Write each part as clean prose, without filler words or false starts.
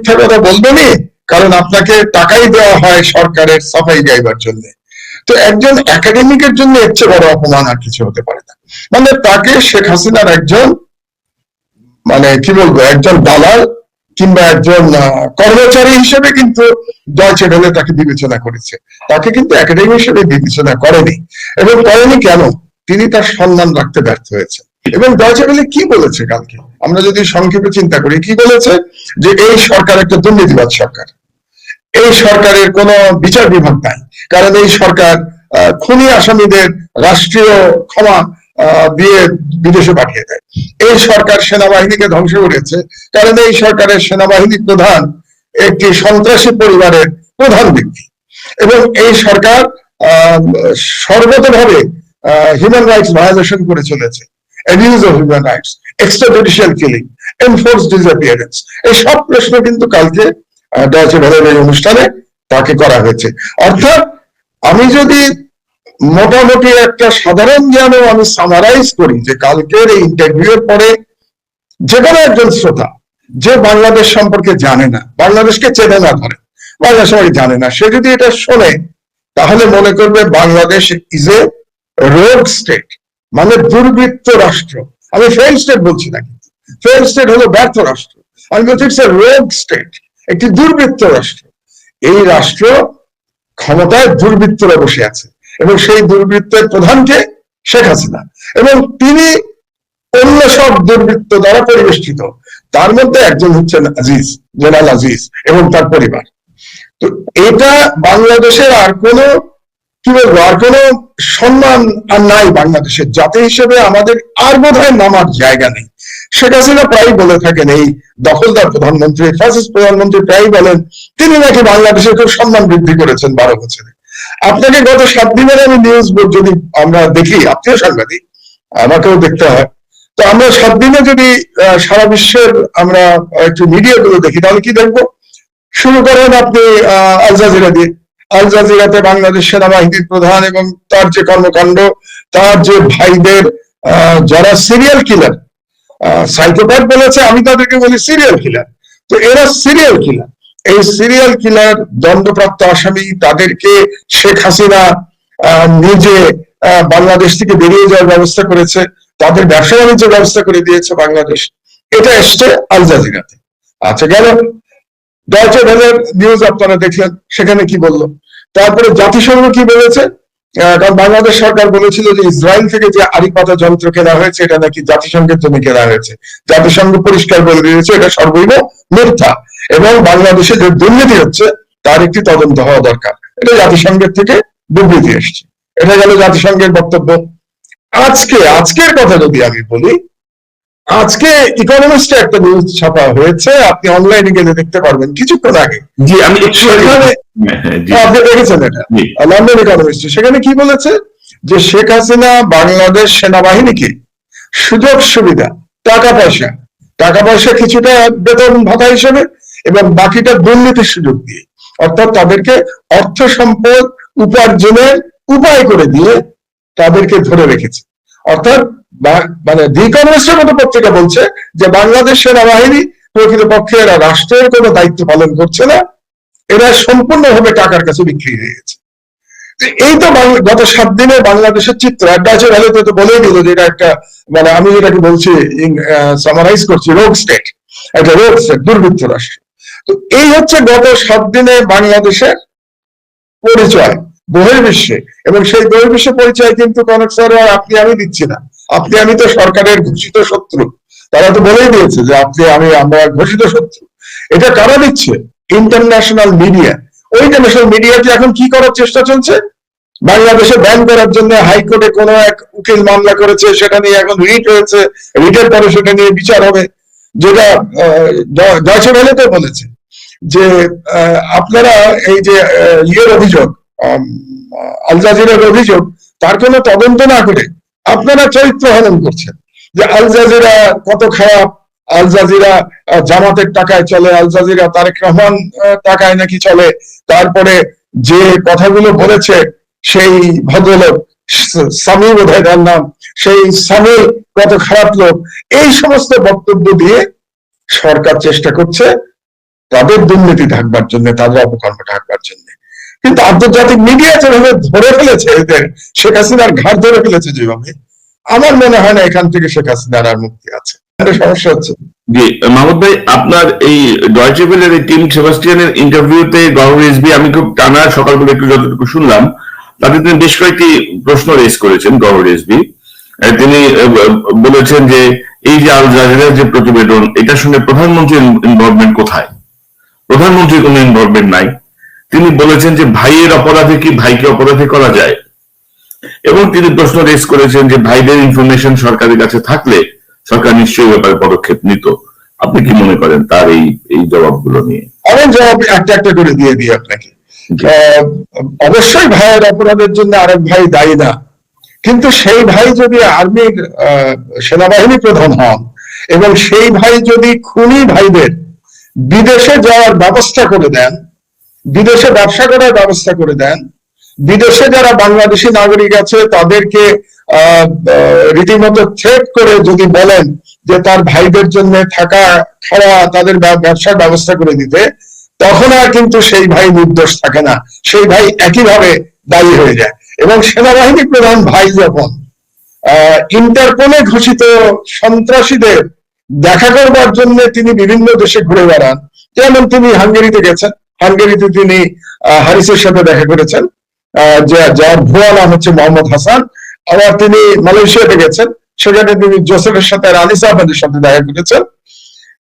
মিথ্যা কথা বলবেনই, কারণ আপনাকে টাকাই দেওয়া হয় সরকারের সাফাই গাইবার জন্য। তো একজন একাডেমিকের জন্য এর চেয়ে বড় অপমান আর কিছু হতে পারে না। মানে তাকে শেখ হাসিনার একজন, মানে কি বলবো, একজন দালাল কিংবা একজন কর্মচারী হিসেবে কিন্তু ডয়চে ভেলে তাকে বিবেচনা করেছে, তাকে কিন্তু একাডেমি হিসেবে বিবেচনা করেনি। এবং করেনি কেন? তিনি তার সম্মান রাখতে ব্যর্থ হয়েছে। এবং ডয়চে ভেলে কি বলেছে কালকে, আমরা যদি সংক্ষেপে চিন্তা করি, কি বলেছে? যে এই সরকার একটা দুর্নীতিবাদ সরকার, এই সরকারের কোনো বিচার বিভাগ নাই, কারণ এই সরকার খুনি আসামিদের রাষ্ট্রীয় ক্ষমা দিয়ে বিদেশে পাঠিয়ে দেয়। এই সরকার সেনাবাহিনীকে ধ্বংস করেছে, কারণ এই সরকারের সেনাবাহিনী প্রধান একটি সন্ত্রাসী পরিবারের প্রধান ব্যক্তি। এবং এই সরকার সর্বতভাবে হিউম্যান রাইটস ভায়োলেশন করে চলেছে, abuse of human rights, extrajudicial killing, enforce disappearance. এই সব প্রশ্ন কিন্তু কালকে ডয়চে ভেলের এই অনুষ্ঠানে তাকে করা হয়েছে। অর্থাৎ আমি যদি মোটামুটি একটা সাধারণ জ্ঞানও আমি সামারাইজ করি, যে কালকের এই ইন্টারভিউর পরে যে কোনো একজন শ্রোতা যে বাংলাদেশ সম্পর্কে জানে না, বাংলাদেশকে চেনে না, ধরে বাংলা সবাই জানে না, সে যদি এটা শোনে তাহলে মনে করবে বাংলাদেশ ইজ এ রোগ স্টেট, মানে দুর্বৃত্ত রাষ্ট্র। আমি ফেইল স্টেট বলছি না, কিন্তু ফেইল স্টেট হলো ব্যর্থ রাষ্ট্র। আমি বলছি ইটস এ রোগ স্টেট, একটি দুর্বৃত্ত রাষ্ট্র। এই রাষ্ট্র ক্ষমতায় দুর্বৃত্তরা বসে আছে, এবং সেই দুর্বৃত্তের প্রধানকে শেখ হাসিনা, এবং তিনি অন্য সব দুর্বৃত্ত দ্বারা পরিবেষ্টিত। তার মধ্যে একজন হচ্ছেন আজিজ, জেনারেল আজিজ এবং তার পরিবার। তো এটা বাংলাদেশের আর কোনো, কি বলবো, আর কোনো সম্মান আর নাই বাংলাদেশের জাতি হিসেবে। আমাদের আর বোধহয় নামার জায়গা নেই। শেখ হাসিনা প্রায় বলে থাকেন, এই দখলদার প্রধানমন্ত্রী, ফ্যাসিস্ট প্রধানমন্ত্রী প্রায় বলেন তিনি নাকি বাংলাদেশের খুব সম্মান বৃদ্ধি করেছেন 12 বছরে। আপনাকে গত 7 দিনের আমি নিউজ যদি আমরা দেখি, আপনিও সাংবাদিক, আমাকেও দেখতে হয়, তো আমরা 7 দিনে যদি সারা বিশ্বের আমরা একটু মিডিয়া গুলো দেখি, তাহলে কি দেখবো? শুরু করেন আপনি আল জাজিরা দিয়ে। আল জাজিরাতে বাংলাদেশ সেনাবাহিনীর প্রধান এবং তার যে কর্মকাণ্ড, তার যে ভাইদের যারা সিরিয়াল কিলার, সাইকোপ্যাথ বলেছে, আমি তাদেরকে বলি সিরিয়াল কিলার। তো এরা সিরিয়াল কিলার, এই সিরিয়াল কিলার দণ্ডপ্রাপ্ত আসামি, তাদেরকে শেখ হাসিনা নিজে বাংলাদেশ থেকে বেরিয়ে যাওয়ার ব্যবস্থা করেছে, তাদের ব্যবসা বাণিজ্যের ব্যবস্থা করে দিয়েছে বাংলাদেশ। এটা এসছে আল জাজিরাতে। আচ্ছা, গেল ডয়চে ভেলের নিউজ আপনারা দেখলেন, সেখানে কি বললো। তারপরে জাতিসংঘ কি বলেছে? কারণ বাংলাদেশ সরকার বলেছিল যে ইসরায়েল থেকে যে আড়ি পাতা যন্ত্র কেনা হয়েছে এটা নাকি জাতিসংঘের জন্য কেনা হয়েছে। জাতিসংঘ পরিষ্কার বলে দিয়েছে এটা সর্বৈব মিথ্যা, এবং বাংলাদেশে যে দুর্নীতি হচ্ছে তার একটি তদন্ত হওয়া দরকার। এটা জাতিসংঘের থেকে বিবৃতি এসছে। এটা গেল জাতিসংঘের বক্তব্য। আজকের কথা যদি আমি বলি, আজকে ইকোনমিস্টে একটা নিউজ ছাপা হয়েছে, আপনি অনলাইনে গেলে দেখতে পারবেন কিছুক্ষণ আগে। জি, আমি আপনি দেখেছেন এটা, লন্ডন ইকোনমিস্ট। সেখানে কি বলেছে? যে শেখ হাসিনা বাংলাদেশ সেনাবাহিনীকে সুযোগ সুবিধা, টাকা পয়সা কিছুটা বেতন ভাতা হিসেবে, এবং বাকিটা দুর্নীতির সুযোগ দিয়ে, অর্থাৎ তাদেরকে অর্থ সম্পদ উপার্জনের উপায় করে দিয়ে তাদেরকে ধরে রেখেছে। অর্থাৎ মানে দি ইকোনমিস্টের মতো পত্রিকা বলছে যে বাংলাদেশ সেনাবাহিনী প্রকৃতপক্ষে এরা রাষ্ট্রের কোনো দায়িত্ব পালন করছে না, এরা সম্পূর্ণভাবে টাকার কাছে বিক্রি হয়ে গেছে। এই তো গত 7 দিনে বাংলাদেশের চিত্র। ডয়চে ভেলে তো বলেই দিল যে এটা একটা, মানে আমি যেটাকে বলছি, সামারাইজ করছি, রোগ স্টেট, একটা রোগ স্টেট, দুর্বৃত্ত রাষ্ট্র। তো এই হচ্ছে গত 7 দিনে বাংলাদেশের পরিচয় বহির্বিশ্বে। এবং সেই বহির্বিশ্ব পরিচয় কিন্তু কনক স্যার আর আপনি আমি দিচ্ছি না। আপনি আমি তো সরকারের ঘোষিত শত্রু, তারা তো বলেই দিয়েছে যে আমরা ঘোষিত শত্রু। এটা কারা দিচ্ছে? International media. ওই ইন্টারন্যাশনাল মিডিয়াটি এখন কি করার চেষ্টা চলছে? বাংলাদেশে ব্যান করার জন্য হাইকোর্টে কোনো এক উকিল মামলা করেছে, সেটা নিয়ে এখন রিট হয়েছে, রিটের পরে সেটা নিয়ে বিচার হবে। যেটা ডয়চে ভেলেতে বলেছে যে আপনারা এই যে ইয়ের অভিযোগ, আল জাজিরার অভিযোগ, তার কোনো তদন্ত না করে আপনারা চরিত্র হনন করছেন। যে আল জাজিরা কত খারাপ, আল জাজিরা জামাতের টাকায় চলে, আল জাজিরা তারেক রহমান টাকায় নাকি চলে। তারপরে যে কথাগুলো বলেছে সেই ভদ্রলোক সামি বোধহয় তার নাম, সেই সামি কত খারাপ লোক, এই সমস্ত বক্তব্য দিয়ে সরকার চেষ্টা করছে তাদের দুর্নীতি ঢাকবার জন্য, তাদের অপকর্ম ঢাকবার জন্য। কিন্তু আন্তর্জাতিক মিডিয়া যেভাবে ধরে ফেলেছে এদের, শেখ হাসিনার ঘাড় ধরে ফেলেছে যেভাবে, আমার মনে হয় না এখান থেকে শেখ হাসিনার আর মুক্তি আছে। সমস্যা হচ্ছে। জি মাহমুদ ভাই, আপনার এই ডয়েচে ভেলের এই টিম সেবাস্টিয়ানের ইন্টারভিউতে গভর্নর রিজভী, আমি খুব টানা সকালবেলা একটু যতটুকু শুনলাম, তাতে তিনি বেশ কয়েকটি প্রশ্ন রেজ করেছেন গভর্নর রিজভী। তিনি বলেছেন যে এই যে আল জাজিরার যে প্রতিবেদন, এটার সঙ্গে প্রধানমন্ত্রীর ইনভলভমেন্ট কোথায়? প্রধানমন্ত্রীর কোনো ইনভলভমেন্ট নাই। তিনি বলেছেন যে ভাইয়ের অপরাধে কি ভাইকে অপরাধী করা যায়, এবং তিনি প্রশ্ন রেজ করেছেন যে ভাইদের ইনফরমেশন সরকারের কাছে থাকলে সরকার নিশ্চয়ই ব্যাপারে পদক্ষেপ নিত। আপনি কি মনে করেন তার এই জবাবগুলো নিয়ে? আমি জবাব একটা একটা করে দিয়ে দিই আপনাকে। অবশ্যই ভাইয়ের অপরাধের জন্য আরেক ভাই দায়ী না, কিন্তু সেই ভাই যদি আর্মির সেনাবাহিনী প্রধান হন এবং সেই ভাই যদি খুনি ভাইদের বিদেশে যাওয়ার ব্যবস্থা করে দেন, বিদেশে ব্যবসা করার ব্যবস্থা করে দেন, বিদেশে যারা বাংলাদেশি নাগরিক আছে তাদেরকে রীতিমতো থ্রেট করে যদি বলেন যে তার ভাইদের জন্য থাকা খাওয়া, তাদের ব্যবসার ব্যবস্থা করে দিতে, তখন আর কিন্তু সেই ভাই নির্দোষ থাকে না, সেই ভাই একইভাবে দায়ী হয়ে যায়। এবং সেনাবাহিনী প্রধান ভাই যখন ইন্টারপোলে ঘোষিত সন্ত্রাসীদের দেখা করবার জন্য তিনি বিভিন্ন দেশে ঘুরে বেড়ান, যেমন তিনি হাঙ্গেরিতে গেছেন, হাঙ্গেরিতে তিনি হারিসের সাথে দেখা করেছেন, যার ভুয়া নাম হচ্ছে মোহাম্মদ হাসান। আবার তিনি মালয়েশিয়াতে গেছেন, সেখানে তিনি জোসেফের সাথে আনিস আহমেদের সাথে দেখা করেছেন।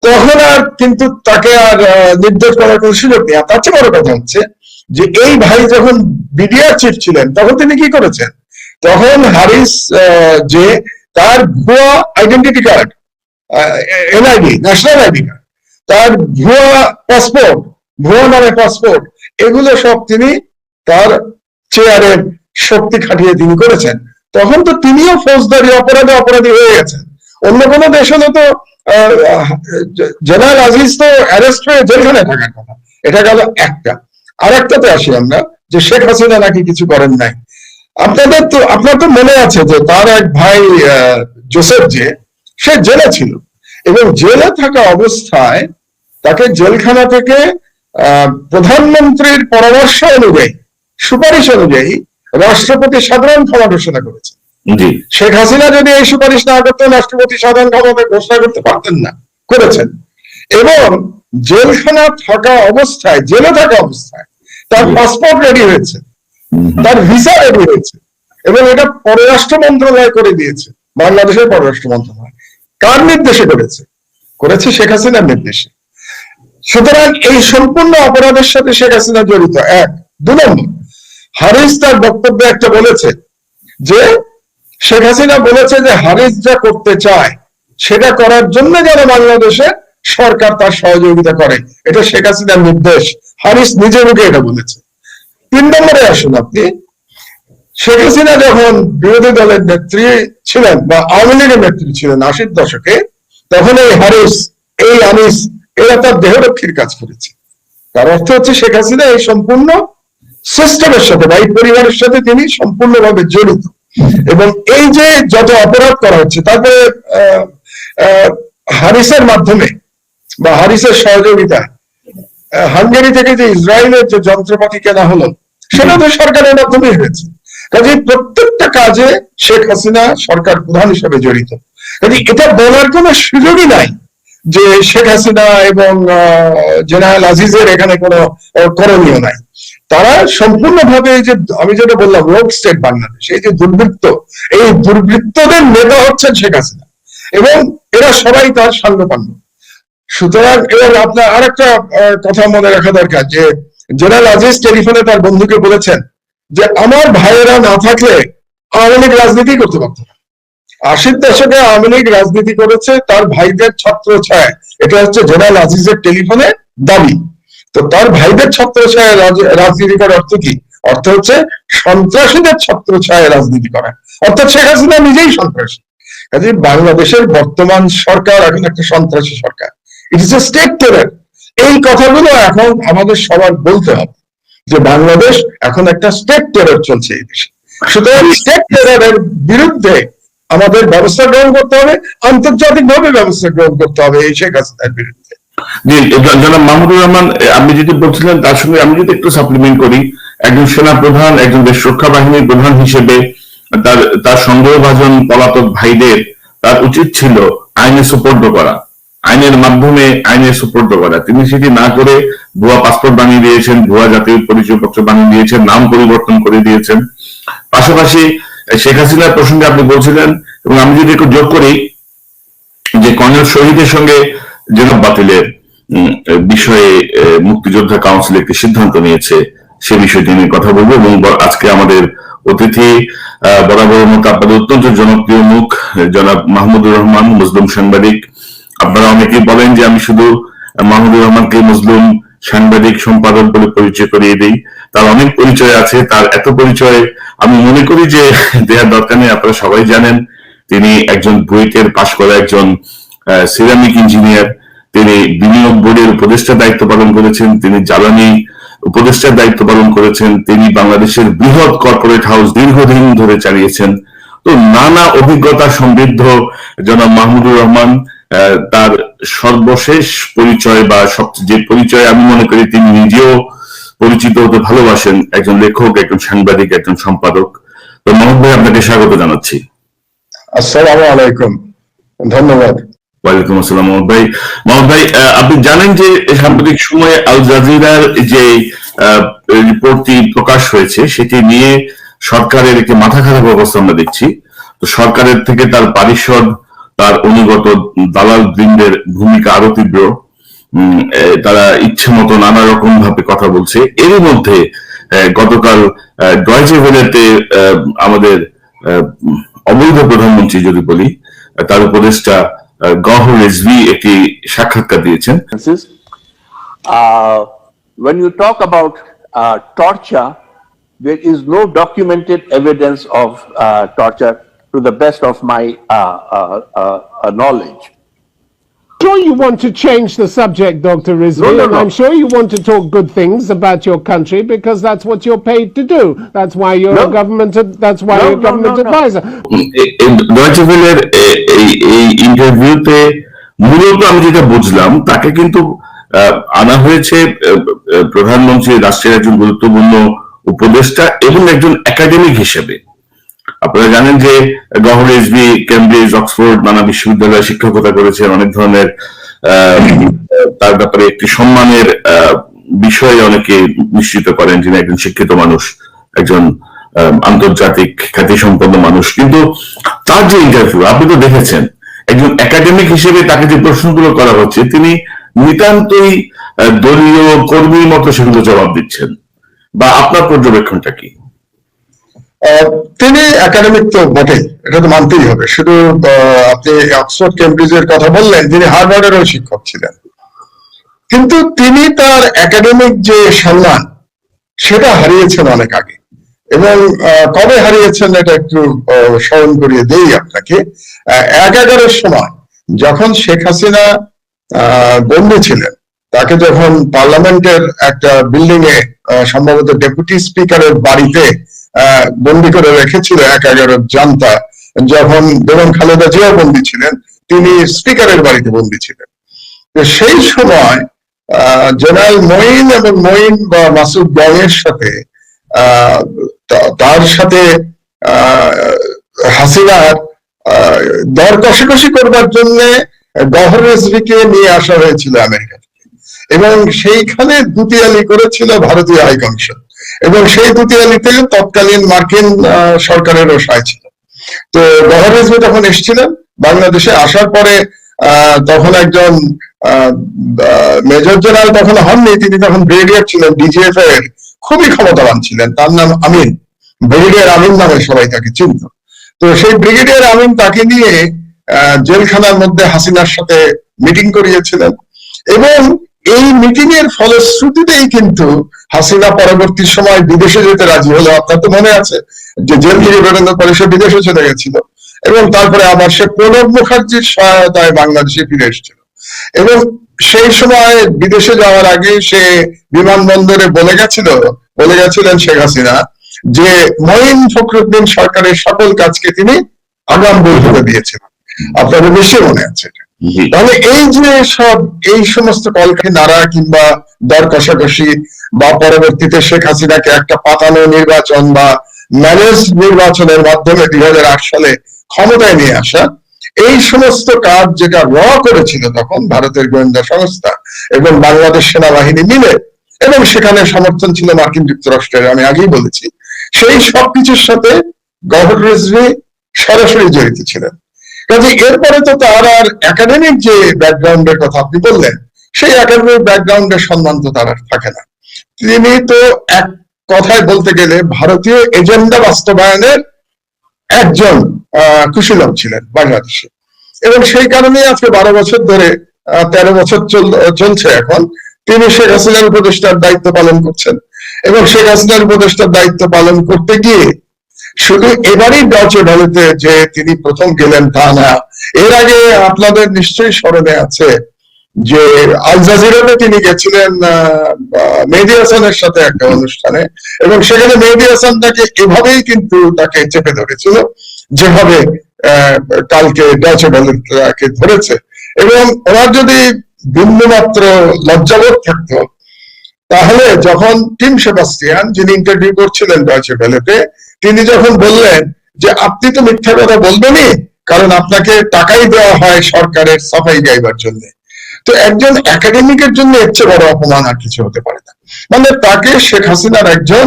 তখন আর কিন্তু তাকে আর নির্দেশ করার কোনো সুযোগ নেই। তার চেয়ে বড় কথা হচ্ছে যে এই ভাই যখন বিডিআর চিফ ছিলেন তখন তিনি কি করেছেন, তখন হারিস যে তার ভুয়া identity card, NID, national ID card, তার ভুয়া পাসপোর্ট, ভুয়া নামে পাসপোর্ট, এগুলো সব তিনি তার চেয়ারের শক্তি খাটিয়ে তিনি করেছেন। তখন তো তিনিও ফৌজদারি অপরাধী হয়ে গেছেন। অন্য কোনো দেশ হলে তো জেনারেল আজিজ তো অ্যারেস্ট হয়ে জেলখানে থাকার কথা। এটা গেল একটা। আর একটাতে আসি আমরা, যে শেখ হাসিনা নাকি কিছু করেন নাই। আপনার তো মনে আছে যে তার এক ভাই জোসেফ, যে সে জেলে ছিল এবং জেলে থাকা অবস্থায় তাকে জেলখানা থেকে প্রধানমন্ত্রীর পরামর্শ অনুযায়ী, সুপারিশ অনুযায়ী রাষ্ট্রপতি সাধারণ ক্ষমা ঘোষণা করেছে। শেখ হাসিনা যদি এই সুপারিশ না করতেন, রাষ্ট্রপতি সাধারণ ক্ষমতা ঘোষণা করতে পারতেন না, করেছেন। এবং জেলখানা থাকা অবস্থায়, জেলে থাকা অবস্থায় তার পাসপোর্ট রেডি হয়েছে, তার ভিসা রেডি হয়েছে, এবং এটা পররাষ্ট্র মন্ত্রণালয় করে দিয়েছে, বাংলাদেশের পররাষ্ট্র মন্ত্রণালয়। কার নির্দেশে করেছে? শেখ হাসিনার নির্দেশে। সুতরাং এই সম্পূর্ণ অপরাধের সাথে শেখ হাসিনা জড়িত, এক। দুই নম্বর, হারিস তার বক্তব্যে একটা বলেছে যে শেখ হাসিনা বলেছে যে হারিস যা করতে চায় সেটা করার জন্য যেন বাংলাদেশে সরকার তার সহযোগিতা করে, এটা শেখ হাসিনার নির্দেশ। হারিস নিজে মুখে এটা বলেছে। তিন নম্বরে আসুন আপনি, শেখ হাসিনা যখন বিরোধী দলের নেত্রী ছিলেন বা আওয়ামী লীগের নেত্রী ছিলেন 80-র দশকে, তখন এই হারিস, এই আনিস, এরা তার দেহরক্ষীর কাজ করেছে। তার অর্থ হচ্ছে শেখ হাসিনা এই সম্পূর্ণ সিস্টেমের সাথে বা এই পরিবারের সাথে তিনি সম্পূর্ণভাবে জড়িত। এবং এই যে যত অপরাধ করা হচ্ছে, তারপরে হারিসের মাধ্যমে বা হারিসের সহযোগিতা হাঙ্গেরি থেকে যে ইসরায়েলের যে যন্ত্রপাতি কেনা হলো, সেটা তো সরকারের মাধ্যমেই হয়েছে। কাজে প্রত্যেকটা কাজে শেখ হাসিনা সরকার প্রধান হিসেবে জড়িত। কাজে এটা বলার কোনো সুযোগই নাই যে শেখ হাসিনা এবং জেনারেল আজিজের এখানে কোনো করণীয় নাই। তারা সম্পূর্ণভাবে, যে আমি যেটা বললাম, রোগ স্টেট বাংলাদেশ, এই যে দুর্বৃত্ত, এই দুর্বৃত্তদের নেতা হচ্ছেন শেখ হাসিনা, এবং এরা সবাই তার সাঙ্গপাঙ্গ। সুতরাং এবার আপনার আরেকটা কথা মনে রাখা দরকার, যে জেনারেল আজিজ টেলিফোনে তার বন্ধুকে বলেছেন যে আমার ভাইয়েরা না থাকলে আওয়ামী লীগ রাজনীতি করতে পারত না। 80-র দশকে আওয়ামী লীগ রাজনীতি করেছে তার ভাইদের ছত্র ছায়, এটা হচ্ছে জেনারেল আজিজের টেলিফোনে দাবি। তো তার ভাইদের ছত্র ছায় রাজনীতি করার অর্থ কি? অর্থ হচ্ছে সন্ত্রাসীদের ছত্র ছায় রাজনীতি করা, অর্থাৎ শেখ হাসিনা নিজেই সন্ত্রাসী। কাজে বাংলাদেশের বর্তমান সরকার এখন একটা সন্ত্রাসী সরকার, it is a state terror. এই কথাগুলো এখন আমাদের সবার বলতে হবে যে বাংলাদেশ এখন একটা স্টেট টেরর চলছে এই দেশে। সুতরাং স্টেট টেররের বিরুদ্ধে আমাদের ব্যবস্থা গ্রহণ করতে হবে, আন্তর্জাতিক ভাবে ব্যবস্থা গ্রহণ করতে হবে এই শেখ হাসিনার বিরুদ্ধে। জি, জনাব মাহমুদুর রহমান, আপনি যেটি বলছিলেন তার সঙ্গে আমি যদি একটু সাপ্লিমেন্ট করি, একজন সেনা প্রধান, একজন দেশ রক্ষা বাহিনীর প্রধান হিসেবে তার তার সন্দেহভাজন পলাতক ভাইদের তার উচিত ছিল আইনে সুপর্দ করা, আইনের মাধ্যমে আইনে সুপর্দ করা। তিনি সেটি না করে ভুয়া পাসপোর্ট বানিয়ে দিয়েছেন, ভুয়া জাতীয় পরিচয়পত্র বানিয়ে দিয়েছেন, নাম পরিবর্তন করে দিয়েছেন। পাশাপাশি শেখ হাসিনার প্রসঙ্গে আপনি বলছিলেন, এবং আমি যদি একটু যোগ করি যে কর্নেল শহীদের সঙ্গে জেনাব বাতিলের বিষয়ে মুক্তিযোদ্ধা কাউন্সিল একটি সিদ্ধান্ত নিয়েছে, সে বিষয়টি নিয়ে কথা বলবো। এবং আজকে আমাদের অতিথি বরাবর মতো আপনাদের অত্যন্ত জনপ্রিয় মুখ জনাব মাহমুদুর রহমান, মুসলিম সাংবাদিক। আপনারা অনেকেই বলেন যে আমি শুধু মাহমুদুর রহমানকে মুসলিম সাংবাদিক সম্পাদক বলে পরিচয় করিয়ে দিই, তার অনেক পরিচয় আছে। তার এত পরিচয় আমি মনে করি যে দেওয়ার দরকার নেই, আপনারা সবাই জানেন তিনি একজন বুয়েটের পাশ করা একজন সিরামিক ইঞ্জিনিয়ার। তিনি বিনিয়োগ বোর্ডের উপদেষ্টার দায়িত্ব পালন করেছেন, তিনি জ্বালানি উপদেষ্টার দায়িত্ব পালন করেছেন, তিনি বাংলাদেশের বৃহৎ কর্পোরেট হাউস দীর্ঘদিন ধরে চালিয়েছেন। তো নানা অভিজ্ঞতা সমৃদ্ধ জনাব মাহমুদুর রহমান, তার সর্বশেষ পরিচয় বা সবচেয়ে যে পরিচয় আমি মনে করি তিনি নিজেও পরিচিত হতে ভালোবাসেন, একজন লেখক, একজন সাংবাদিক, একজন সম্পাদক। তো মাহমুদ ভাই, আপনাকে স্বাগত জানাচ্ছি। আসসালামু আলাইকুম, ধন্যবাদ। ওয়ালাইকুম আসসালাম মাহমুদ ভাই। মাহমুদ ভাই, আপনি জানেন যে সাম্প্রতিক সময়ে আল জাজিরার যে রিপোর্টটি প্রকাশ হয়েছে সেটি নিয়ে সরকারের একটি মাথা খারাপ অবস্থা আমরা দেখছি। তো সরকারের থেকে তার পারিষদ, তার অনুগত দালাল বৃন্দের ভূমিকা আরো তীব্র। তারা ইচ্ছে মতো নানা রকম ভাবে কথা বলছে। এর মধ্যে গতকাল ডয়েচে ভেলেতে আমাদের অবৈধ প্রধানমন্ত্রী যদি বলি, তার উপদেষ্টা গওহর রিজভী একটি সাক্ষাৎকার দিয়েছেন। When you talk about torture, there is no documented evidence of torture to the best of my knowledge. I'm sure you want to change the subject, Dr. Rizvi, No. and I'm sure you want to talk good things about your country because that's what you're paid to do. That's why you're No. a government. That's why you're a government advisor. Deutsche ভেলের এই ইন্টারভিউতে মূলত আমি যেটা বুঝলাম, তাকে কিন্তু আনা হয়েছে প্রধানমন্ত্রী, রাষ্ট্রের একজন গুরুত্বপূর্ণ উপদেষ্টা এবং একজন একাডেমিক হিসেবে। আপনারা জানেন যে গওহর রিজভী কেমব্রিজ, অক্সফোর্ড নানা বিশ্ববিদ্যালয়ে শিক্ষকতা করেছেন, অনেক ধরনের তার ব্যাপারে একটি সম্মানের বিষয়ে অনেকে নিশ্চিত করেন যিনি একজন শিক্ষিত মানুষ, একজন আন্তর্জাতিক খ্যাতিসম্পন্ন মানুষ। কিন্তু তার যে ইন্টারভিউ আপনি তো দেখেছেন, একজন একাডেমিক হিসেবে তাকে যে প্রশ্নগুলো করা হচ্ছে তিনি নিতান্তই দলীয় কর্মীর মতো সেগুলো জবাব দিচ্ছেন, বা আপনার পর্যবেক্ষণটা কি? তিনি একাডেমিক তো বটেই, এটা তো মানতেই হবে। শুধু আপনি অক্সফোর্ড কেমব্রিজের কথা বললেন, তিনি হার্ভার্ডেরও শিক্ষক ছিলেন, কিন্তু তিনি তার একাডেমিক যে সম্মান সেটা হারিয়েছেন অনেক আগে। এবং কবে হারিয়েছেন এটা একটু স্মরণ করিয়ে দেই আপনাকে। 11-এর সময় যখন শেখ হাসিনা বন্দী ছিলেন, তাকে যখন পার্লামেন্টের একটা বিল্ডিং এ সম্ভবত ডেপুটি স্পিকারের বাড়িতে বন্দী করে রেখেছিল 11 জান্তা, যখন বেগম খালেদা জিয়া বন্দী ছিলেন তিনি স্পিকারের বাড়িতে বন্দী ছিলেন। সেই সময় জেনারেল মঈন এবং মঈন বা মাসুদ গংয়ের সাথে তার সাথে হাসিনার দর কষাকষি করবার জন্য গওহর রিজভীকে নিয়ে আসা হয়েছিল আমেরিকা থেকে, এবং সেইখানে দুতিয়ালি করেছিল ভারতীয় হাই কমিশন, এবং সেই দুতিয়ালিতে তৎকালীন মার্কিন সরকারেরও সায় ছিল। তো গওহর রিজভী তখন এসেছিলেন বাংলাদেশে। আসার পরে তখন একজন মেজর জেনারেল তখন হননি, তিনি তখন ব্রিগেডিয়ার ছিলেন, ডিজিএফ এর খুবই ক্ষমতাবান ছিলেন, তার নাম আমিন, ব্রিগেডিয়ার আমিন নামে সবাই তাকে চিনত। তো সেই ব্রিগেডিয়ার আমিন তাকে নিয়ে জেলখানার মধ্যে হাসিনার সাথে মিটিং করিয়েছিলেন, এবং এই মিটিং এর ফলশ্রুতিতেই কিন্তু হাসিনা পরবর্তী সময় বিদেশে যেতে রাজি হলো। আপনার তো মনে আছে যে জেল থেকে বেরোনোর পরে সে বিদেশে চলে গেছিল, এবং তারপরে আবার সে প্রণব মুখার্জির সহায়তায় বাংলাদেশে ফিরে এসেছিল। এবং সেই সময় বিদেশে যাওয়ার আগে সে বিমানবন্দরে বলে গেছিলেন শেখ হাসিনা যে মঈন ফখরুদ্দিন সরকারের সকল কাজকে তিনি আগাম বৈধতা দিয়েছিলেন। আপনাদের বেশি মনে আছে এটা। জি। তাহলে এই সমস্ত কলকে নাড়া কিংবা দর কষাকষি বা পরবর্তীতে শেখ হাসিনাকে একটা পাতানো নির্বাচন বা ম্যানেজ নির্বাচনের মাধ্যমে 2008 সালে ক্ষমতায় নিয়ে আসা, এই সমস্ত কাজ যেটা করেছিল তখন ভারতের গোয়েন্দা সংস্থা এবং বাংলাদেশ সেনাবাহিনী মিলে, এবং সেখানে সমর্থন ছিল মার্কিন যুক্তরাষ্ট্রের, আমি আগেই বলেছি, সেই সবকিছুর সাথে গভর্নর রিজভী সরাসরি জড়িত ছিলেন। কাজে এরপরে তো তার আর একাডেমিক যে ব্যাকগ্রাউন্ডের কথা আপনি বললেন, সেই একাডেমিক ব্যাকগ্রাউন্ডের সম্মান তো তার আর থাকে না। তিনি তো এক কথায় বলতে গেলে ভারতীয় এজেন্ডা বাস্তবায়নের একজন কুশীলব ছিলেন বাংলাদেশে, এবং সেই কারণে আজকে 12 বছর ধরে 13 বছর চলছে এখন তিনি শেখ হাসিনার উপদেষ্টার দায়িত্ব পালন করছেন। এবং শেখ হাসিনার উপদেষ্টার দায়িত্ব পালন করতে গিয়ে শুধু এবারই ডচে ভেলেতে যে তিনি প্রথম গেলেন তা না, এর আগে আপনাদের নিশ্চয়ই স্মরণে আছে যে আল জাজিরাতে তিনি গেছিলেন মেহেদী হাসানের সাথে একটা অনুষ্ঠানে, এবং সেখানে মেহেদী হাসান তাকে এভাবেই কিন্তু তাকে চেপে ধরেছিল যেভাবে কালকে ডচে ভেলেকে ধরেছে। এবং ওনার যদি বিন্দুমাত্র লজ্জাবোধ থাকতো, তাহলে যখন টিম সেবাস্টিয়ান, যিনি ইন্টারভিউ করছিলেন ডয়চে ভেলেতে, তিনি যখন বললেন যে আপনি তো মিথ্যা কথা বলবেনই, কারণ আপনাকে টাকাই দেওয়া হয় সরকারের সাফাই গাইবার জন্য, তো একজন একাডেমিকের জন্য এর চেয়ে বড় অপমান আর কিছু হতে পারে না। মানে তাকে শেখ হাসিনার একজন,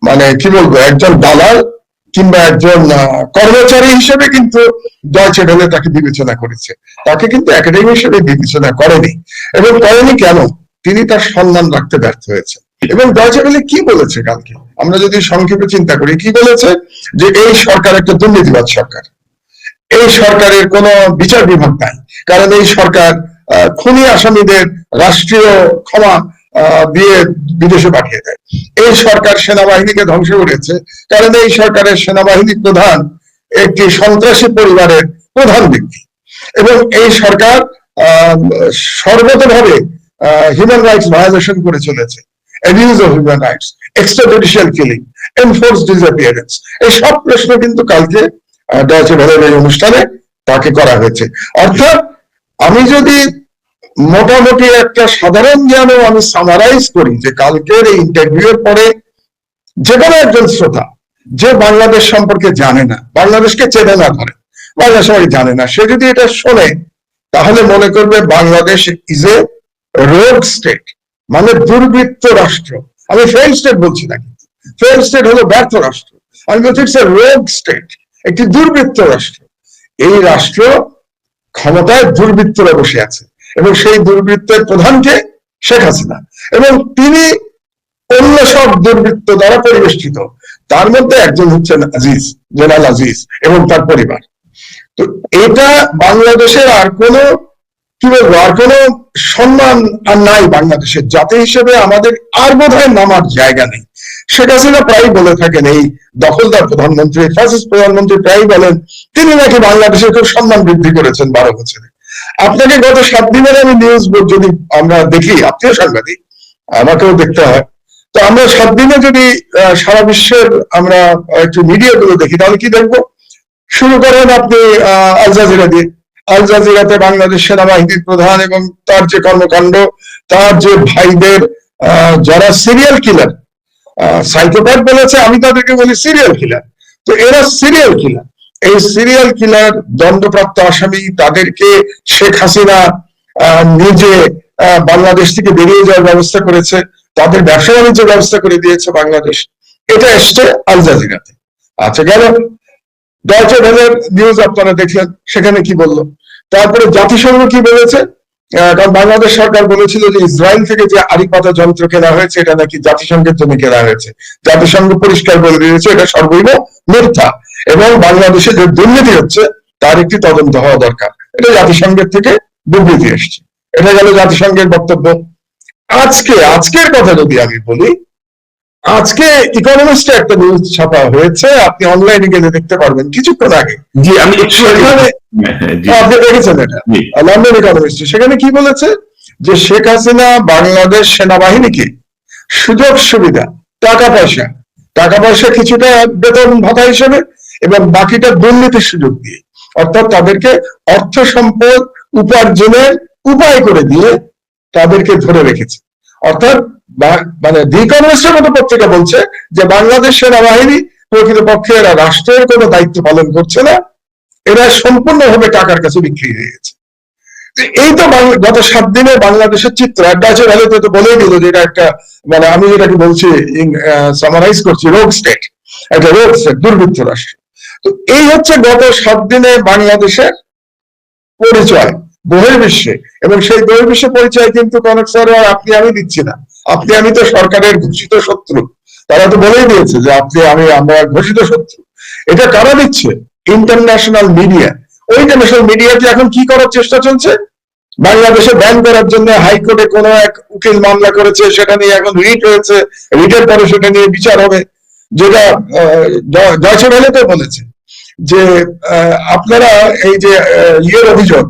মানে কি বলবো, একজন দালাল কিংবা একজন কর্মচারী হিসেবে কিন্তু ডয়চে ভেলে তাকে বিবেচনা করেছে, তাকে কিন্তু একাডেমি হিসেবে বিবেচনা করেনি। এবং করেনি কেন? তিনি তার সম্মান রাখতে ব্যর্থ হয়েছে। এবং ডয়চে ভেলে কি বলেছে কালকে, আমরা যদি সংক্ষেপে চিন্তা করি, কি বলেছে? যে এই সরকার একটা দুর্নীতিবাদ সরকার, এই সরকারের কোনো বিচার বিভাগ নাই, কারণ এই সরকার খুনি আসামিদের রাষ্ট্রীয় ক্ষমা দিয়ে বিদেশে পাঠিয়ে দেয়। এই সরকার সেনাবাহিনীকে ধ্বংস করেছে, কারণ এই সরকারের সেনাবাহিনী প্রধান একটি সন্ত্রাসী পরিবারের প্রধান ব্যক্তি। এবং এই সরকার সর্বতভাবে হিউম্যান রাইটস ভায়োলেশন করে চলেছে, abuse of human rights, extrajudicial killing, enforced disappearance, এই সব প্রশ্ন কিন্তু কালকে ডয়চে ভেলের এই অনুষ্ঠানে তাকে করা হয়েছে। অর্থাৎ আমি যদি মোটামুটি একটা সাধারণ জ্ঞানও আমি সামারাইজ করি, যে কালকের এই ইন্টারভিউর পরে যে কোনো একজন শ্রোতা যে বাংলাদেশ সম্পর্কে জানে না, বাংলাদেশকে চেনে না, ধরে বাংলা সবাই জানে না, সে যদি এটা শোনে তাহলে মনে করবে বাংলাদেশ ইজ এ রোগ স্টেট, মানে দুর্বৃত্ত রাষ্ট্র। আমি ফেইল স্টেট বলছি না, কিন্তু ফেইল স্টেট হলো ব্যর্থ রাষ্ট্র, আমি বলছি ইটস এ রোগ স্টেট, একটি দুর্বৃত্ত রাষ্ট্র। এই রাষ্ট্র ক্ষমতায় দুর্বৃত্তরা বসে আছে, এবং সেই দুর্বৃত্তের প্রধানকে শেখ হাসিনা, এবং তিনি অন্য সব দুর্বৃত্ত দ্বারা পরিবেষ্টিত, তার মধ্যে একজন হচ্ছেন আজিজ, জেনারেল আজিজ এবং তার পরিবার। তো এটা বাংলাদেশের আর কোনো, কি বলবো, আর কোনো সম্মান আর নাই বাংলাদেশের জাতি হিসেবে, আমাদের আর বোধহয় নামার জায়গা নেই। শেখ হাসিনা প্রায় বলে থাকেন, এই দখলদার প্রধানমন্ত্রী, ফ্যাসিস্ট প্রধানমন্ত্রী প্রায় বলেন তিনি নাকি বাংলাদেশের খুব সম্মান বৃদ্ধি করেছেন 12 বছরে। আপনাকে গত 7 দিনের আমি নিউজ যদি আমরা দেখি, আপনিও সাংবাদিক, আমাকেও দেখতে হয়, তো আমরা 7 দিনে যদি সারা বিশ্বের আমরা একটু মিডিয়া গুলো দেখি, তাহলে কি দেখবো? শুরু করেন আপনি আল জাজিরা দিয়ে। আল জাজিরাতে বাংলাদেশ সেনাবাহিনীর প্রধান এবং তার যে কর্মকাণ্ড, তার যে ভাইদের যারা সিরিয়াল কিলার, সাইকোপ্যাথ বলেছে, আমি তাদেরকে বলি সিরিয়াল কিলার, তো এরা সিরিয়াল কিলার, এই সিরিয়াল কিলার দণ্ডপ্রাপ্ত আসামি, তাদেরকে শেখ হাসিনা নিজে বাংলাদেশ থেকে বেরিয়ে যাওয়ার ব্যবস্থা করেছে, তাদের ব্যবসা বাণিজ্যের ব্যবস্থা করে দিয়েছে বাংলাদেশ। এটা এসছে আল জাজিরাতে। আচ্ছা, গেল ডয়চে ভেলের নিউজ আপনারা দেখলেন, সেখানে কি বললো। তারপরে জাতিসংঘ কি বলেছে? কারণ বাংলাদেশ সরকার বলেছিল যে ইসরায়েল থেকে যে আড়ি পাতা যন্ত্র কেনা হয়েছে এটা নাকি জাতিসংঘের জন্য কেনা হয়েছে। জাতিসংঘ পরিষ্কার বলে দিয়েছে এটা সর্বৈব মিথ্যা, এবং বাংলাদেশে যে দুর্নীতি হচ্ছে তার একটি তদন্ত হওয়া দরকার। এটা জাতিসংঘের থেকে বিবৃতি এসছে। এটা গেল জাতিসংঘের বক্তব্য। আজকের কথা যদি আমি বলি, আজকে ইকোনমিস্টে একটা নিউজ ছাপা হয়েছে, আপনি অনলাইনে গেলে দেখতে পারবেন কিছুক্ষণ আগে। জি, আমি সেখানে আপনি দেখেছেন এটা, লন্ডন ইকোনমিস্ট, সেখানে কি বলেছে? যে শেখ হাসিনা বাংলাদেশ সেনাবাহিনীকে সুযোগ সুবিধা, টাকা পয়সা কিছুটা বেতন ভাতা হিসেবে এবং বাকিটা দুর্নীতির সুযোগ দিয়ে অর্থাৎ তাদেরকে অর্থ সম্পদ উপার্জনের উপায় করে দিয়ে তাদেরকে ধরে রেখেছে। অর্থাৎ মানে দি ইকোনমিস্টের মতো পত্রিকা বলছে যে বাংলাদেশ সেনাবাহিনী প্রকৃতপক্ষে এরা রাষ্ট্রের কোনো দায়িত্ব পালন করছে না, এরা সম্পূর্ণভাবে টাকার কাছে বিক্রি হয়ে গেছে। এই তো গত 7 দিনে বাংলাদেশের চিত্র। ডয়েচে ভেলেতে তো বলেই দিল যে এটা একটা, মানে আমি যেটাকে বলছি সামারাইজ করছি, রোগ স্টেট, একটা রোগ স্টেট, দুর্বৃত্ত রাষ্ট্র। তো এই হচ্ছে গত 7 দিনে বাংলাদেশের পরিচয় বহির্বিশ্বে, এবং সেই বহির্বিশ্ব পরিচয় কিন্তু কনক স্যার আর আপনি আমি দিচ্ছি না। আপনি আমি তো সরকারের ঘোষিত শত্রু, তারা তো বলেই দিয়েছে যে আপনি আমি আমরা ঘোষিত শত্রু। এটা কারা দিচ্ছে? International media. ওই ইন্টারন্যাশনাল মিডিয়াতে এখন কি করার চেষ্টা চলছে? বাংলাদেশে ব্যান করার জন্য হাইকোর্টে কোন এক উকিল মামলা করেছে, সেটা নিয়ে এখন রিট হয়েছে, রিটের পরে সেটা নিয়ে বিচার হবে। যেটা ডয়েচে ভেলেতে বলেছে যে আপনারা এই যে ইয়ের অভিযোগ,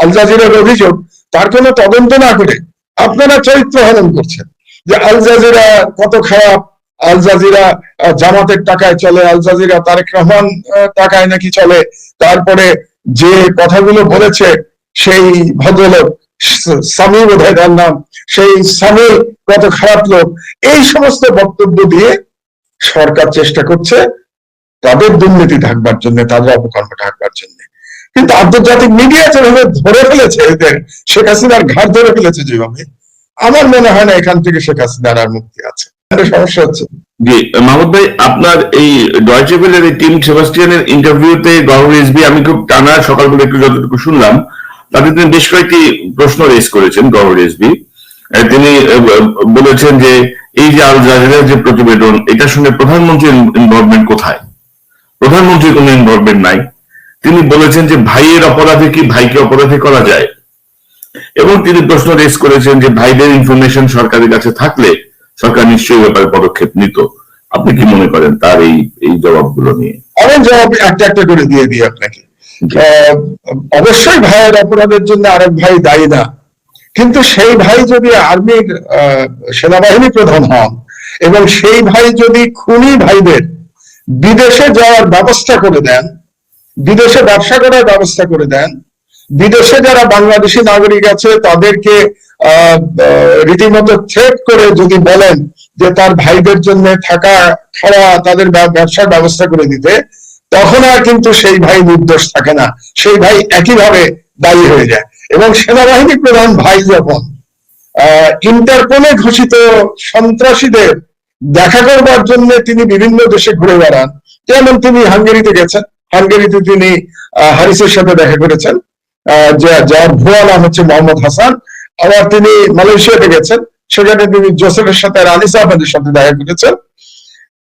আল জাজিরার অভিযোগ, তার কোনো তদন্ত না করে আপনারা চরিত্র হনন করছেন। যে আল জাজিরা কত খারাপ, আল জাজিরা জামাতের টাকায় চলে, আল জাজিরা তারেক রহমান টাকায় নাকি চলে। তারপরে যে কথাগুলো বলেছে সেই ভদ্রলোক সামি বোধহয় তার নাম, সেই সামি কত খারাপ লোক, এই সমস্ত বক্তব্য দিয়ে সরকার চেষ্টা করছে তাদের দুর্নীতি ঢাকবার জন্য, তাদের অপকর্ম ঢাকবার জন্য। কিন্তু আন্তর্জাতিক মিডিয়া যেভাবে ধরে ফেলেছে এদের, শেখ হাসিনার ঘাট ধরে ফেলেছে যেভাবে, আমার মনে হয় না এখান থেকে শেখ হাসিনার আর মুক্তি আছে। সমস্যা হচ্ছে। জি মাহমুদ ভাই, আপনার এই ডয়েচে ভেলের এই টিম সেবাস্টিয়ানের ইন্টারভিউতে গভর্নর রিজভী আমি খুব টানা সকালবেলা একটু যতটুকু শুনলাম, তাতে তিনি বেশ কয়েকটি প্রশ্ন রেজ করেছেন গভর্নর রিজভী। তিনি বলেছেন যে এই যে আল জাজিরার যে প্রতিবেদন, এটার সঙ্গে প্রধানমন্ত্রীর ইনভলভমেন্ট কোথায়? প্রধানমন্ত্রীর কোনো ইনভলভমেন্ট নাই। তিনি বলেছেন যে ভাইয়ের অপরাধে কি ভাইকে অপরাধী করা যায়, এবং তিনি প্রশ্ন রেজ করেছেন যে ভাইদের ইনফরমেশন সরকারের কাছে থাকলে সরকার নিশ্চয়ই ব্যাপারে পদক্ষেপ নিত। আপনি কি মনে করেন তার এই জবাবগুলো নিয়ে? আমি জবাব একটা একটা করে দিয়ে দিই আপনাকে। অবশ্যই ভাইয়ের অপরাধের জন্য আরেক ভাই দায়ী না, কিন্তু সেই ভাই যদি আর্মির সেনাবাহিনী প্রধান হন এবং সেই ভাই যদি খুনি ভাইদের বিদেশে যাওয়ার ব্যবস্থা করে দেন, বিদেশে ব্যবসা করার ব্যবস্থা করে দেন, বিদেশে যারা বাংলাদেশি নাগরিক আছে তাদেরকে রীতিমতো থ্রেট করে যদি বলেন যে তার ভাইদের জন্য থাকা খাওয়া তাদের ব্যবসার ব্যবস্থা করে দিতে, তখন আর কিন্তু সেই ভাই নির্দোষ থাকে না, সেই ভাই একইভাবে দায়ী হয়ে যায়। এবং সেনাবাহিনী প্রধান ভাই যখন ইন্টারপোলে ঘোষিত সন্ত্রাসীদের দেখা করবার জন্য তিনি বিভিন্ন দেশে ঘুরে বেড়ান, যেমন তিনি হাঙ্গেরিতে গেছেন, হাঙ্গেরিতে তিনি হারিসের সাথে দেখা করেছেন, যার ভুয়া নাম হচ্ছে মোহাম্মদ হাসান। আবার তিনি মালয়েশিয়াতে গেছেন, সেখানে তিনি জোসেফের সাথে আর আনিস আহমেদের সাথে দেখা করেছেন।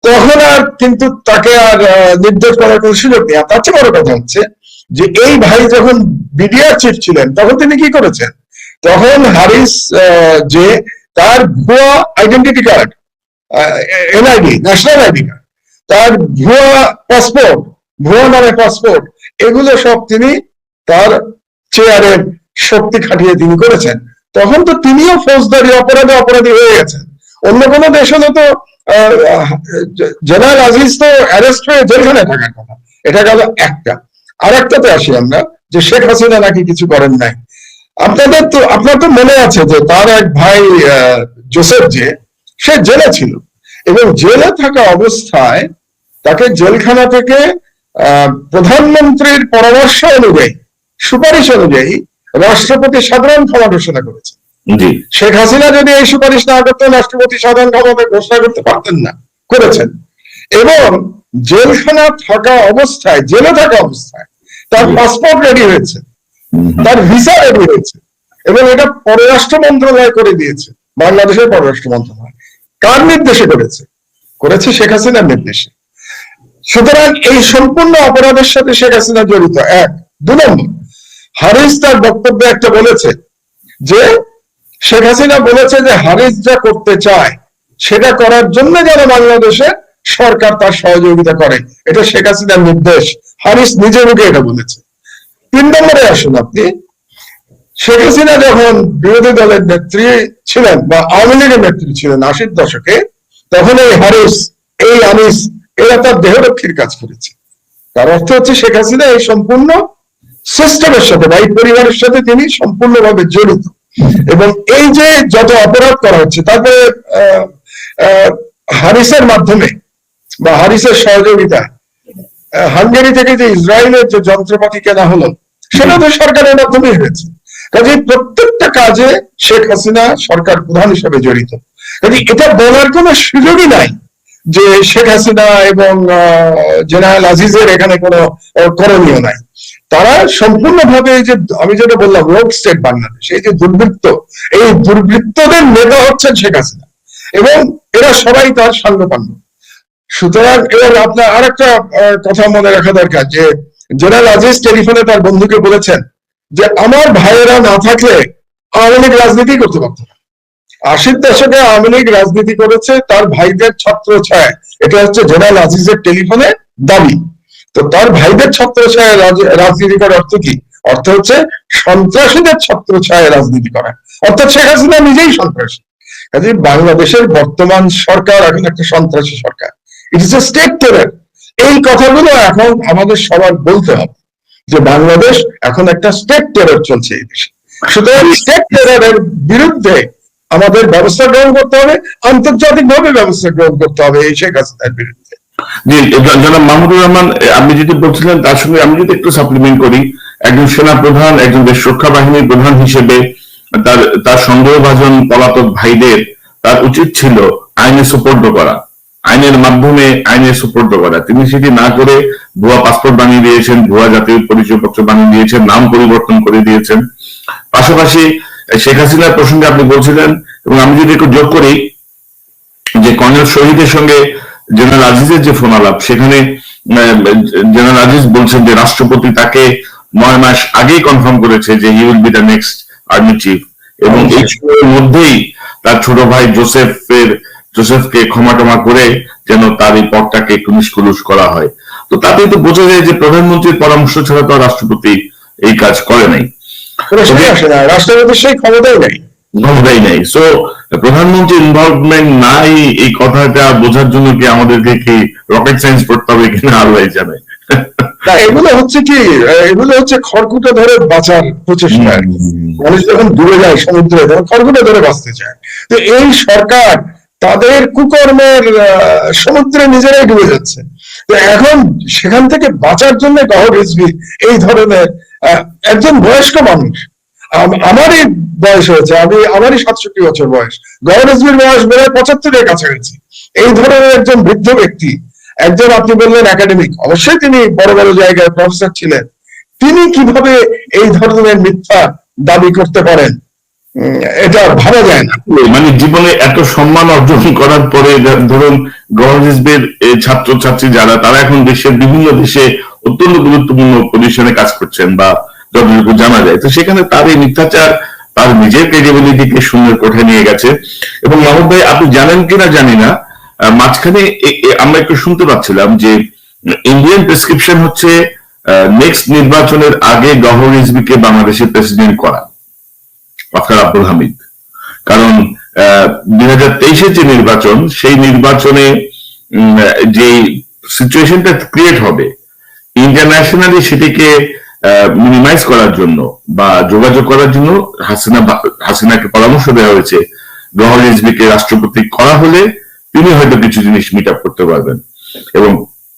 তখন আর কিন্তু তাকে আর নির্দেশ করার কোন সুযোগ নেই। তার চেয়ে বড় কথা হচ্ছে যে এই ভাই যখন বিডিআর চিফ ছিলেন তখন তিনি কি করেছেন, তখন হারিস যে তার ভুয়া identity card, NID, national ID card, তার ভুয়া পাসপোর্ট, ভুয়া নামে পাসপোর্ট, এগুলো সব তিনি তার চেয়ারের শক্তি খাটিয়ে তিনি করেছেন। তখন তো তিনিও ফৌজদারি অপরাধে অপরাধী হয়ে গেছেন। অন্য কোনো দেশ হলে তো জেনারেল আজিজ তো অ্যারেস্ট হয়ে জেলখানে থাকার কথা। এটা গেল একটা। আর একটাতে আসি আমরা, যে শেখ হাসিনা নাকি কিছু করেন নাই। আপনার তো মনে আছে যে তার এক ভাই জোসেফ, যে সে জেলে ছিল এবং জেলে থাকা অবস্থায় তাকে জেলখানা থেকে প্রধানমন্ত্রীর পরামর্শ অনুযায়ী, সুপারিশ অনুযায়ী রাষ্ট্রপতি সাধারণ ক্ষমা ঘোষণা করেছে। শেখ হাসিনা যদি এই সুপারিশ না করতেন, রাষ্ট্রপতি সাধারণ ক্ষমতা ঘোষণা করতে পারতেন না, করেছেন। এবং জেলখানা থাকা অবস্থায়, জেলে থাকা অবস্থায় তার পাসপোর্ট রেডি হয়েছে, তার ভিসা রেডি হয়েছে, এবং এটা পররাষ্ট্র মন্ত্রণালয় করে দিয়েছে, বাংলাদেশের পররাষ্ট্র মন্ত্রণালয়। কার নির্দেশে করেছে? করেছে শেখ হাসিনার নির্দেশে। সুতরাং এই সম্পূর্ণ অপরাধের সাথে শেখ হাসিনা জড়িত, এক। 2 নম্বর, হারিস তার বক্তব্যে একটা বলেছে যে শেখ হাসিনা বলেছে যে হারিস যা করতে চায় সেটা করার জন্য যেন বাংলাদেশে সরকার তার সহযোগিতা করে, এটা শেখ হাসিনার নির্দেশ। হারিস নিজে মুখে এটা বলেছে। 3 নম্বরে আসুন আপনি, শেখ হাসিনা যখন বিরোধী দলের নেত্রী ছিলেন বা আওয়ামী লীগের নেত্রী ছিলেন 80-র দশকে, তখন এই হারিস, এই আনিস, এরা তার দেহরক্ষীর কাজ করেছে, তার অর্থ হচ্ছে শেখ হাসিনা এই সম্পূর্ণ সিস্টেমের সাথে বা এই পরিবারের সাথে তিনি সম্পূর্ণভাবে জড়িত। এবং এই যে যত অপরাধ করা হচ্ছে, তারপরে হারিসের মাধ্যমে বা হারিসের সহযোগিতা হাঙ্গেরি থেকে যে ইসরায়েলের যে যন্ত্রপাতি কেনা হলো, সেটা তো সরকারের মাধ্যমেই হয়েছে। কাজে প্রত্যেকটা কাজে শেখ হাসিনা সরকার প্রধান হিসেবে জড়িত। কাজে এটা বলার কোনো সুযোগই নাই যে শেখ হাসিনা এবং জেনারেল আজিজের এখানে কোনো করণীয় নাই। তারা সম্পূর্ণভাবে যে আমি যেটা বললাম রোগ স্টেট বাংলাদেশ, এই যে দুর্বৃত্ত, এই দুর্বৃত্তদের নেতা হচ্ছেন শেখ হাসিনা এবং এরা সবাই তার সাঙ্গপাঙ্গ। সুতরাং এবার আপনার আর একটা কথা মনে রাখা দরকার যে জেনারেল আজিজ টেলিফোনে তার বন্ধুকে বলেছেন যে আমার ভাইয়েরা না থাকলে আওয়ামী লীগ রাজনীতি করতে পারত না। 80-র দশকে আওয়ামী লীগ রাজনীতি করেছে তার ভাইদের ছত্র ছায়, এটা হচ্ছে জেনারেল আজিজের টেলিফোনে দাবি। তো তার ভাইদের ছত্র ছায় রাজনীতি করার অর্থ কি? অর্থ হচ্ছে সন্ত্রাসীদের ছত্র ছায় রাজনীতি করা, অর্থাৎ শেখ হাসিনা নিজেই সন্ত্রাসী। কাজে বাংলাদেশের বর্তমান সরকার এখন একটা সন্ত্রাসী সরকার, it is a state terror. এই কথাগুলো এখন আমাদের সবার বলতে হবে যে বাংলাদেশ এখন একটা স্টেট টেরর চলছে এই দেশে। সুতরাং স্টেট টেররের বিরুদ্ধে আমাদের ব্যবস্থা গ্রহণ করতে হবে, আন্তর্জাতিকভাবে ব্যবস্থা গ্রহণ করতে হবে এই শেখ হাসিনার বিরুদ্ধে। জি, জনাব মাহমুদুর রহমান, আপনি যেটি বলছিলেন তার সঙ্গে আমি যদি একটু সাপ্লিমেন্ট করি, একজন সেনা প্রধান, একজন দেশ রক্ষা বাহিনীর প্রধান হিসেবে তার সন্দেহভাজন পলাতক ভাইদের তার উচিত ছিল আইনে সুপর্দ করা, আইনের মাধ্যমে আইনে সুপর্দ করা। তিনি সেটি না করে ভুয়া পাসপোর্ট বানিয়ে দিয়েছেন, ভুয়া জাতীয় পরিচয়পত্র বানিয়ে দিয়েছেন, নাম পরিবর্তন করে দিয়েছেন। পাশাপাশি শেখ হাসিনার প্রসঙ্গে আপনি বলছিলেন, এবং আমি যদি একটু যোগ করি যে কর্নেল শহীদের সঙ্গে জেনারেল আজিজের যে ফোন আলাপ, সেখানে জেনারেল আজিজ বলছেন যে রাষ্ট্রপতি তাকে 9 মাস আগেই কনফার্ম করেছে যে he will be the next army chief, এবং এই সময়ের মধ্যেই তার ছোট ভাই জোসেফকে ক্ষমা করে যেন তার এই পদটাকে একটু নিষ্কলুষ করা হয়। তো তাতেই তো বোঝা যায় যে প্রধানমন্ত্রীর পরামর্শ ছাড়া তো রাষ্ট্রপতি এই কাজ করে নাই, রাষ্ট্রপতির সেই ক্ষমতাই নাই। সো প্রধানমন্ত্রী ইনভলভমেন্ট নাই, এই কথাটা বোঝার জন্য কি আমাদেরকে কি রকেট সায়েন্স পড়তে হবে কিনা আল্লাহ জানে। এগুলো হচ্ছে কি, এগুলো হচ্ছে খড়কুটো ধরে বাঁচার প্রচেষ্টা। মানুষ যখন ডুবে যায় সমুদ্রে, তখন খড়কুটো ধরে বাঁচতে চায়। তো এই সরকার তাদের কুকর্মের সমুদ্রে নিজেরাই ডুবে যাচ্ছে। তো এখন সেখান থেকে বাঁচার জন্য গওহর রিজভী এই ধরনের একজন বয়স্ক মানুষ, আমারই বয়স হয়েছে, আমারই 67 বছর বয়স, গওহর রিজভীর বয়স বেড়ে 75-এর কাছাকাছি। এই ধরনের একজন বৃদ্ধ ব্যক্তি, একজন আপনি বললেন একাডেমিক, অবশ্যই তিনি বড় বড় জায়গায় প্রফেসর ছিলেন, তিনি কিভাবে এই ধরনের মিথ্যা দাবি করতে পারেন? এটা ভাবা যায় না। মানে জীবনে এত সম্মান অর্জন করার পরে ধরুন গওহর রিজভীর ছাত্রছাত্রী যারা, তারা এখন দেশের বিভিন্ন দেশে অত্যন্ত গুরুত্বপূর্ণ পজিশনে কাজ করছেন বা যতটুকু জানা যায়, তো সেখানে তার এই মিথ্যাচার তার নিজের ক্রেডিবিলিটিকে শূন্যের কোঠায় নিয়ে গেছে। এবং মাহমুদ ভাই, আপনি জানেন কিনা জানি না, মাঝখানে আমরা একটু শুনতে পাচ্ছিলাম যে ইন্ডিয়ান প্রেসক্রিপশন হচ্ছে নেক্সট নির্বাচনের আগে গওহর রিজভীকে বাংলাদেশের প্রেসিডেন্ট করা, আফতার আব্দুল হামিদ। কারণ 2023-এর যে নির্বাচন, সেই নির্বাচনে যে সিচুয়েশনটা ক্রিয়েট হবে, ইন্টারন্যাশনালি সেটিকে মিনিমাইজ করার জন্য বা যোগাযোগ করার জন্য হাসিনাকে পরামর্শ দেওয়া হয়েছে গওহর রিজভীকে রাষ্ট্রপতি করা হলে তিনি হয়তো কিছু জিনিস মিট আপ করতে পারবেন। এবং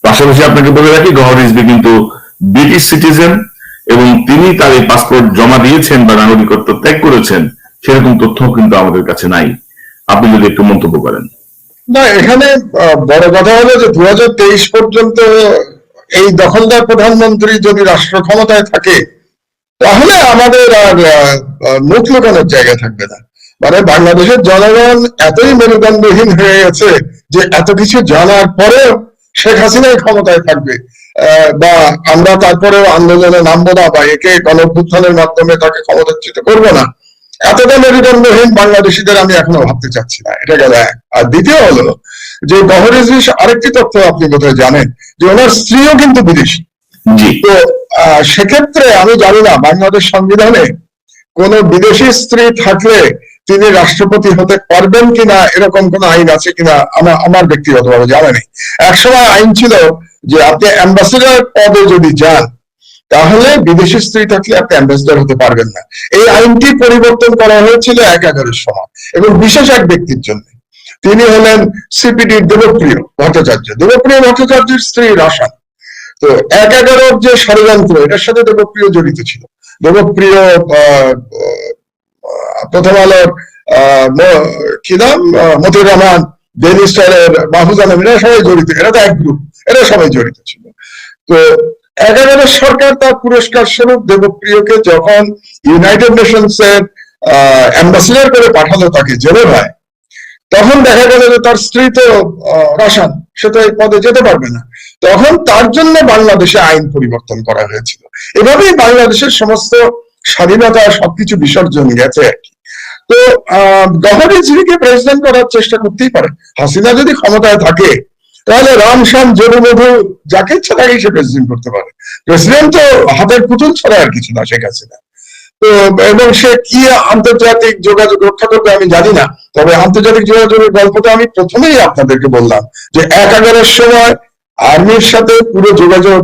পাশাপাশি আপনাকে বলে রাখি, গওহর রিজভী কিন্তু ব্রিটিশ সিটিজেন এবং তিনি তার এই পাসপোর্ট জমা দিয়েছেন বা নাগরিকত্ব ত্যাগ করেছেন, সেরকম তথ্য কিন্তু আমাদের কাছে নাই। আপনি যদি একটু মন্তব্য করেন। না, এখানে বড় কথা হলো যে 2023 পর্যন্ত এই দখলদার প্রধানমন্ত্রী যদি রাষ্ট্র ক্ষমতায় থাকে, তাহলে আমাদের আর মুখ লুকানোর জায়গা থাকবে না। মানে বাংলাদেশের জনগণ এতই মেরুদণ্ডহীন হয়ে গেছে যে এত কিছু জানার পরেও শেখ হাসিনাই ক্ষমতায় থাকবে, বা আমরা তারপরেও আন্দোলনে নামবো না বা একে গণঅভ্যুত্থানের মাধ্যমে তাকে ক্ষমতাচ্যুত করবো না, এতটা মেরুদণ্ডহীন বাংলাদেশিদের আমি এখনো ভাবতে চাচ্ছি না। এটা গেল এক। আর দ্বিতীয় হলো যে গওহর রিজভী আরেকটি তথ্য আপনি বোধহয় জানেন যে ওনার স্ত্রীও কিন্তু বিদেশি। তো সেক্ষেত্রে আমি জানি না বাংলাদেশ সংবিধানে কোন বিদেশি স্ত্রী থাকলে তিনি রাষ্ট্রপতি হতে পারবেন কিনা, এরকম কোন আইন আছে কিনা আমার ব্যক্তিগতভাবে জানা নেই। একসময় আইন ছিল যে আপনি অ্যাম্বাসেডর পদে যদি যান তাহলে বিদেশি স্ত্রী থাকলে আপনি অ্যাম্বাসেডর হতে পারবেন না। এই আইনটি পরিবর্তন করা হয়েছিল 1/11-এর সময় এবং বিশেষ এক ব্যক্তির জন্য। তিনি হলেন সিপিডির দেবপ্রিয় ভট্টাচার্য। দেবপ্রিয় ভট্টাচার্যের স্ত্রী রাশান। তো 1/11-র যে ষড়যন্ত্র এটার সাথে দেবপ্রিয় জড়িত ছিল। দেবপ্রিয় প্রথম আলোর কি নাম মতিউর রহমান, ডেইলি স্টারের মাহফুজা নাম, এরা সবাই জড়িত, এরা তো এক গ্রুপ, এরা সবাই জড়িত ছিল। তো 1/11-এর সরকার তার পুরস্কার স্বরূপ দেবপ্রিয়কে যখন ইউনাইটেড নেশনস এর অ্যাম্বাসেডর করে পাঠালো তাকে জেনেভায়, তখন দেখা গেল যে তার স্ত্রী তো রাশান, সে তো এই পদে যেতে পারবে না। তখন তার জন্য বাংলাদেশে আইন পরিবর্তন করা হয়েছিল। এভাবেই বাংলাদেশের সমস্ত স্বাধীনতা সবকিছু বিসর্জন গেছে আর কি। তো গভর্নর রিজভিকে প্রেসিডেন্ট করার চেষ্টা করতেই পারে। হাসিনা যদি ক্ষমতায় থাকে তাহলে রাম শ্যাম যদু মধু যাকে ইচ্ছা তাকেই সে প্রেসিডেন্ট করতে পারে। প্রেসিডেন্ট তো হাতের পুতুল ছাড়া আর কিছু না শেখ হাসিনা। তো এবং সে কি আন্তর্জাতিক যোগাযোগ রক্ষা করবে আমি জানি না, তবে আন্তর্জাতিক যোগাযোগের গল্পটা আমি প্রথমেই আপনাদেরকে বললাম যে 1/11-এর সময় আর্মির সাথে পুরো যোগাযোগ